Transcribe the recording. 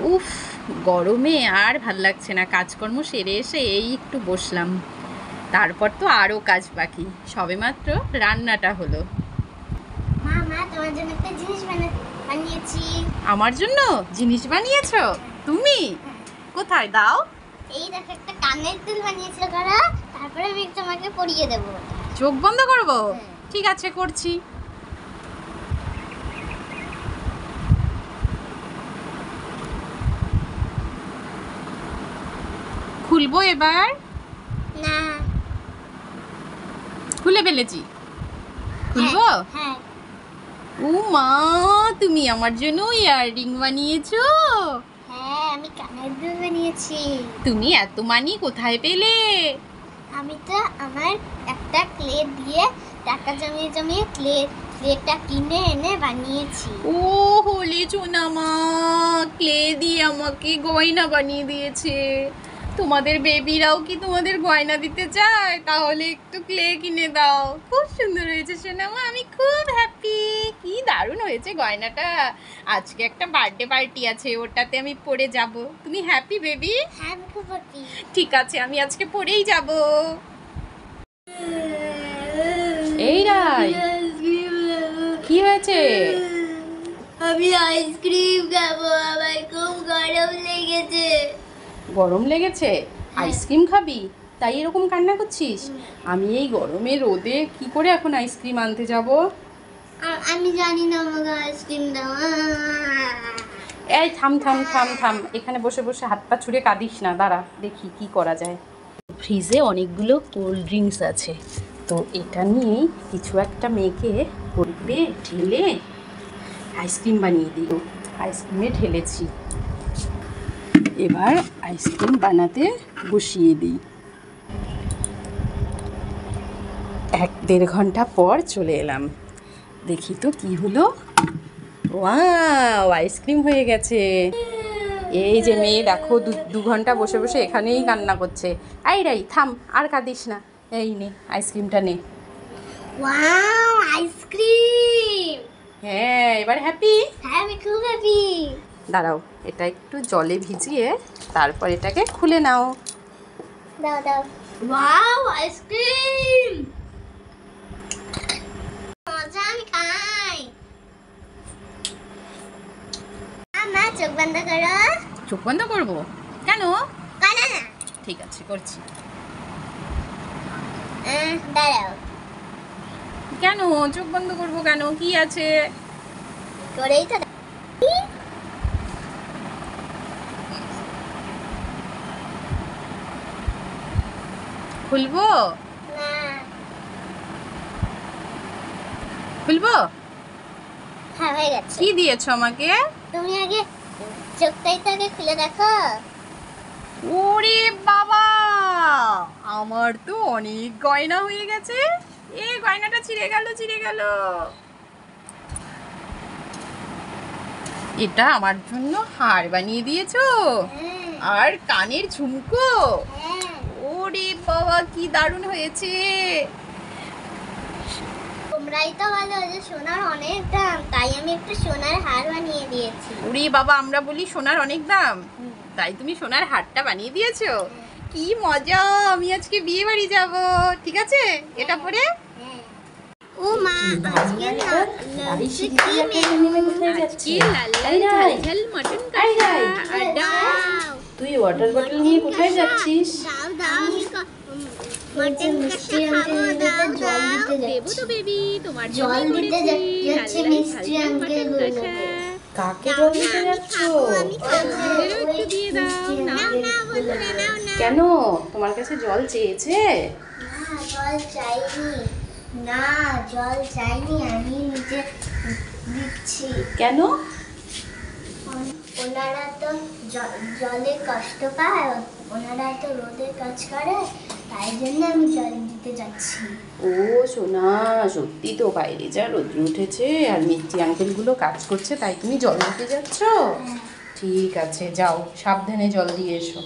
উফ, গরমে আর ভাল লাগছে না। কাজকর্ম সেরে এসে এই একটু বসলাম, তারপর তো আরও কাজ বাকি। সবেমাত্র রান্নাটা হলো। মা তোমার জন্য একটা জিনিস বানিয়েছি। আমার জন্য জিনিস বানিয়েছো তুমি? কোথায় দাও? এই দেখো, একটা কানের দুল বানিয়েছিল ঘরা, তারপরে আমি তোমাকে পরিয়ে দেব। চোখ বন্ধ করবো? ঠিক আছে, করছি। খুলবো এবার? না, খুলে ফেলেছি। খুলবো? হ্যাঁ। ও মা, তুমি আমার জন্য ইয়াররিং বানিয়েছো? হ্যাঁ, আমি কানের দুল বানিয়েছি। তুমি এত মানি কোথায় পেলে? আমি তো আমার একটা ক্লে দিয়ে টাকা জমিয়ে জমিয়ে ক্লেটা কিনে এনে বানিয়েছি। ও হোলি সোনা মা, ক্লে দিয়ে আমাকে গয়না বানিয়ে দিয়েছে। তোমাদের বেবিরাও কি তোমাদের গয়না দিতে চায়? তাহলে একটু ক্লে কিনে দাও। খুব সুন্দর হয়েছে সোনা মা, আমি খুব হ্যাপি। কি দারুণ হয়েছে গয়নাটা। আজকে একটা বার্থডে পার্টি আছে, ওটাতে আমি পরে যাব। তুমি হ্যাপি বেবি? হ্যাঁ, আমি খুব হ্যাপি। ঠিক আছে, আমি আজকে পরেই যাব। এই রাই, কি হয়েছে? আমি আইসক্রিম খাবো, আমার খুব গরম লেগেছে। গরম লেগেছে? আইসক্রিম খাবি? তাই এরকম কান্না করছিস? আমি এই গরমে রোদে কি করে এখন আইসক্রিম আনতে যাব? আমি জানি না, আমাকে আইসক্রিম দাও। এই থাম থাম থাম থাম, এখানে বসে বসে হাত পা ছুঁড়ে কাঁদিস না, দাঁড়া দেখি কি করা যায়। ফ্রিজে অনেকগুলো কোল্ড ড্রিঙ্কস আছে, তো এটা নিয়েই কিছু একটা মেখে করবে ঢেলে আইসক্রিম বানিয়ে দিই। আইসক্রিমে ঢেলেছি, এবার আইসক্রিম বানাতে বসিয়ে দিই। 1-1.5 ঘন্টা পর চলে এলাম, দেখি তো কি হলো। ওয়াও, আইসক্রিম হয়ে গেছে। এই যে মেয়ে দেখো, 2 ঘন্টা বসে বসে এখানেই কান্না করছে। আই রাই থাম, আর কাঁদিস না। এই নে আইসক্রিমটা নে। Wow, ice cream! হ্যাঁ, এবার হ্যাপি? হ্যাঁ, আমি খুব হ্যাপি। দাঁড়াও, এটা একটু জলে ভিজিয়ে তারপর এটাকে খুলে নাও। দাও দাও। Wow, ice cream! মজা, আমি খাই। মা, চোখ বন্ধ করো। চোখ বন্ধ করবো? কেন? কানা না। ঠিক আছে, করছি। দাঁড়াও। কেন চোখ বন্ধ করবো কেন? কি আছে? করেই তো। খুলবো? না। খুলবো? হ্যাঁ, হয়ে গেছে। কি দিয়েছো আমাকে? তুমি আগে চোখটাই তো আগে খুলে দেখো। ওরে বাবা, আমার তো অনেক গয়না হয়ে গেছে। এই গয়নাটা ছিঁড়ে গেল, ছিঁড়ে গেল। এটা আমার জন্য হার বানিয়ে দিয়েছো? আর কানের ঝুমকো? হ্যাঁ। ওরে বাবা, কি দারুণ হয়েছে। তোমরাই তো বলো যে সোনার অনেক দাম, তাই আমি একটা সোনার হার বানিয়ে দিয়েছি। ওরে বাবা, আমরা বলি সোনার অনেক দাম, তাই তুমি সোনার হারটা বানিয়ে দিয়েছো? কি মজা, আমি আজকে বিয়ে বাড়ি যাব। ঠিক আছে, এটা পরে। ও মা, আজকে লাল লাল ঝাল ঝাল মটন কষা আর ডাল। তুই ওয়াটার বটল নিয়ে কোথায় যাচ্ছিস? দাও দাও, মটন কষা খাবো, দাও দাও। দেবো তো বেবি, তোমার জল দিতে যাচ্ছি মিষ্টি আঙ্কেল গুলোকে। কাকে জল দিতে যাচ্ছ? একটু দিয়ে দাও। নাও না বন্ধুরা, নাও না। কেন, তোমার কাছে জল চেয়েছে? না, জল চাইনি। না, জল চাইনি, আমি নিজে দিচ্ছি। কেন? ওনারা তো জলে কষ্ট পায়, ওনারা তো রোদে কাজ করে, তাই জন্য আমি জল দিতে যাচ্ছি। ও সোনা, সত্যি তো বাইরে যা রোদ্র উঠেছে আর মিষ্টি আঙ্কেলগুলো কাজ করছে, তাই তুমি জল দিতে যাচ্ছ? ঠিক আছে, যাও সাবধানে জল দিয়ে এসো।